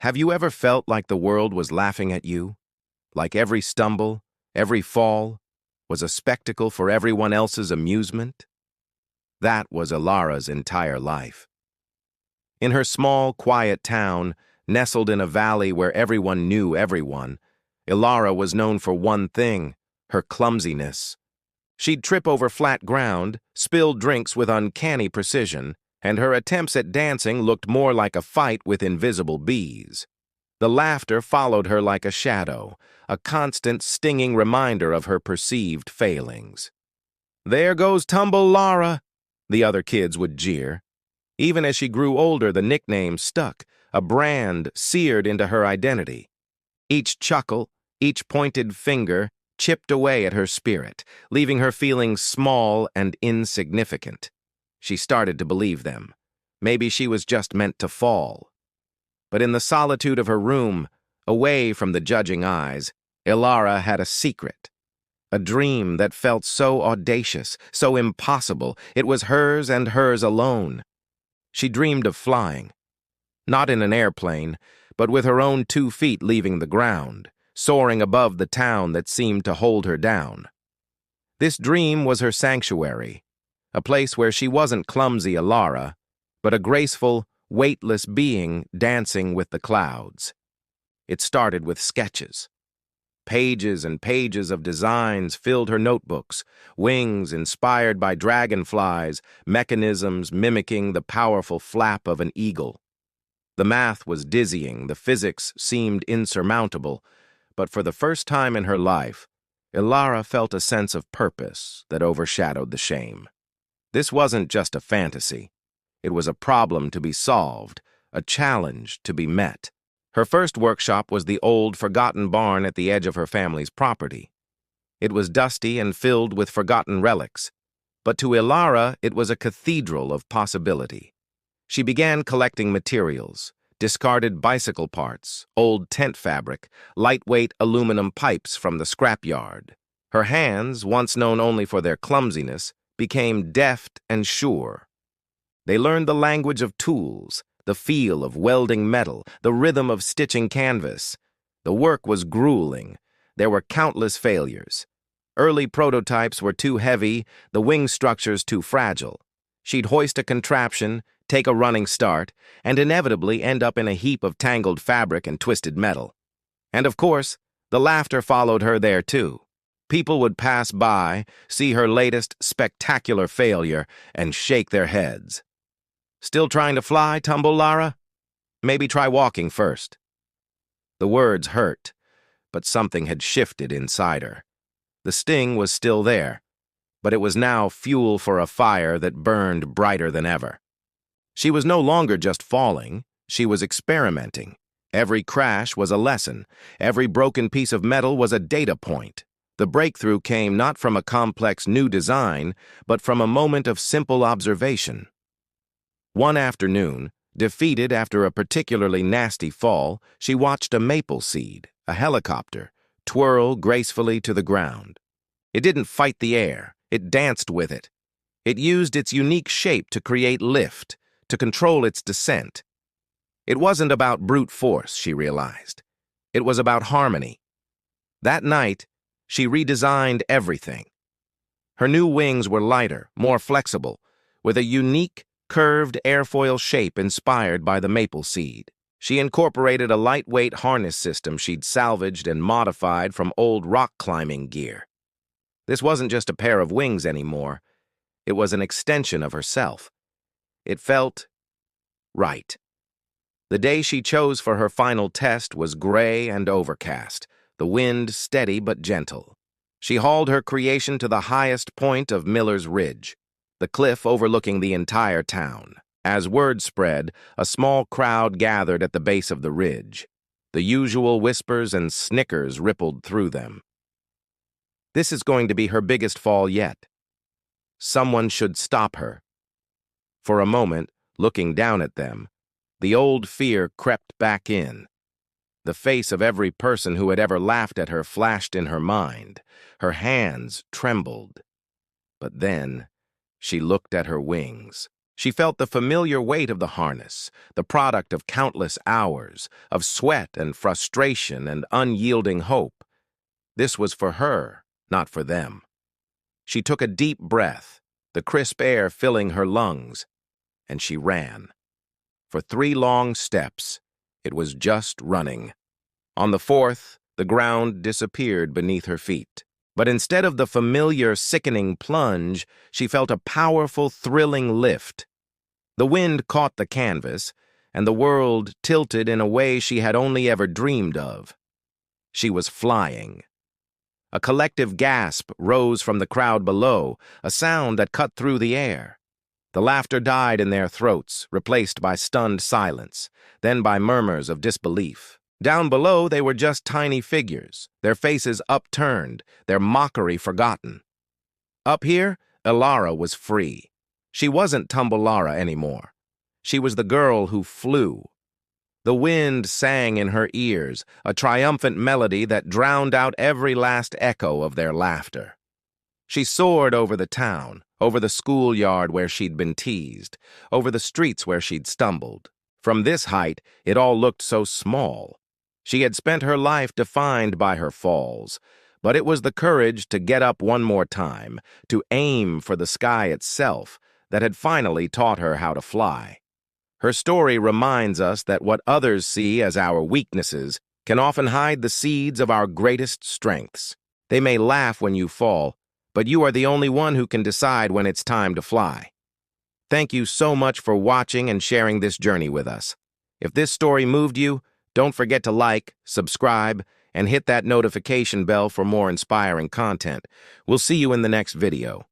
Have you ever felt like the world was laughing at you? Like every stumble, every fall, was a spectacle for everyone else's amusement? That was Ilara's entire life. In her small, quiet town, nestled in a valley where everyone knew everyone, Ilara was known for one thing: her clumsiness. She'd trip over flat ground, spill drinks with uncanny precision, and her attempts at dancing looked more like a fight with invisible bees. The laughter followed her like a shadow, a constant stinging reminder of her perceived failings. "There goes Tumble Lara," the other kids would jeer. Even as she grew older, the nickname stuck, a brand seared into her identity. Each chuckle, each pointed finger, chipped away at her spirit, leaving her feeling small and insignificant. She started to believe them. Maybe she was just meant to fall. But in the solitude of her room, away from the judging eyes, Ilara had a secret. A dream that felt so audacious, so impossible. It was hers and hers alone. She dreamed of flying. Not in an airplane, but with her own 2 feet leaving the ground, soaring above the town that seemed to hold her down. This dream was her sanctuary, a place where she wasn't clumsy Ilara, but a graceful, weightless being dancing with the clouds. It started with sketches. Pages and pages of designs filled her notebooks, wings inspired by dragonflies, mechanisms mimicking the powerful flap of an eagle. The math was dizzying, the physics seemed insurmountable, but for the first time in her life, Ilara felt a sense of purpose that overshadowed the shame. This wasn't just a fantasy. It was a problem to be solved, a challenge to be met. Her first workshop was the old, forgotten barn at the edge of her family's property. It was dusty and filled with forgotten relics, but to Ilara it was a cathedral of possibility. She began collecting materials: discarded bicycle parts, old tent fabric, lightweight aluminum pipes from the scrapyard. Her hands, once known only for their clumsiness, became deft and sure. They learned the language of tools, the feel of welding metal, the rhythm of stitching canvas. The work was grueling. There were countless failures. Early prototypes were too heavy, the wing structures too fragile. She'd hoist a contraption, take a running start, and inevitably end up in a heap of tangled fabric and twisted metal. And of course, the laughter followed her there too. People would pass by, see her latest spectacular failure, and shake their heads. "Still trying to fly, Tumble Lara? Maybe try walking first." The words hurt, but something had shifted inside her. The sting was still there, but it was now fuel for a fire that burned brighter than ever. She was no longer just falling, she was experimenting. Every crash was a lesson, every broken piece of metal was a data point. The breakthrough came not from a complex new design, but from a moment of simple observation. One afternoon, defeated after a particularly nasty fall, she watched a maple seed, a helicopter, twirl gracefully to the ground. It didn't fight the air, it danced with it. It used its unique shape to create lift, to control its descent. It wasn't about brute force, she realized. It was about harmony. That night, she redesigned everything. Her new wings were lighter, more flexible, with a unique, curved airfoil shape inspired by the maple seed. She incorporated a lightweight harness system she'd salvaged and modified from old rock climbing gear. This wasn't just a pair of wings anymore. It was an extension of herself. It felt right. The day she chose for her final test was gray and overcast, the wind steady but gentle. She hauled her creation to the highest point of Miller's Ridge, the cliff overlooking the entire town. As word spread, a small crowd gathered at the base of the ridge. The usual whispers and snickers rippled through them. This is going to be her biggest fall yet. Someone should stop her. For a moment, looking down at them, the old fear crept back in. The face of every person who had ever laughed at her flashed in her mind. Her hands trembled. But then, she looked at her wings. She felt the familiar weight of the harness, the product of countless hours, of sweat and frustration and unyielding hope. This was for her, not for them. She took a deep breath, the crisp air filling her lungs, and she ran. For 3 long steps, it was just running. On the 4th, the ground disappeared beneath her feet. But instead of the familiar, sickening plunge, she felt a powerful, thrilling lift. The wind caught the canvas, and the world tilted in a way she had only ever dreamed of. She was flying. A collective gasp rose from the crowd below, a sound that cut through the air. The laughter died in their throats, replaced by stunned silence, then by murmurs of disbelief. Down below, they were just tiny figures, their faces upturned, their mockery forgotten. Up here, Elara was free. She wasn't Tumble-Lara anymore. She was the girl who flew. The wind sang in her ears, a triumphant melody that drowned out every last echo of their laughter. She soared over the town, over the schoolyard where she'd been teased, over the streets where she'd stumbled. From this height, it all looked so small. She had spent her life defined by her falls, but it was the courage to get up one more time, to aim for the sky itself, that had finally taught her how to fly. Her story reminds us that what others see as our weaknesses can often hide the seeds of our greatest strengths. They may laugh when you fall, but you are the only one who can decide when it's time to fly. Thank you so much for watching and sharing this journey with us. If this story moved you, don't forget to like, subscribe, and hit that notification bell for more inspiring content. We'll see you in the next video.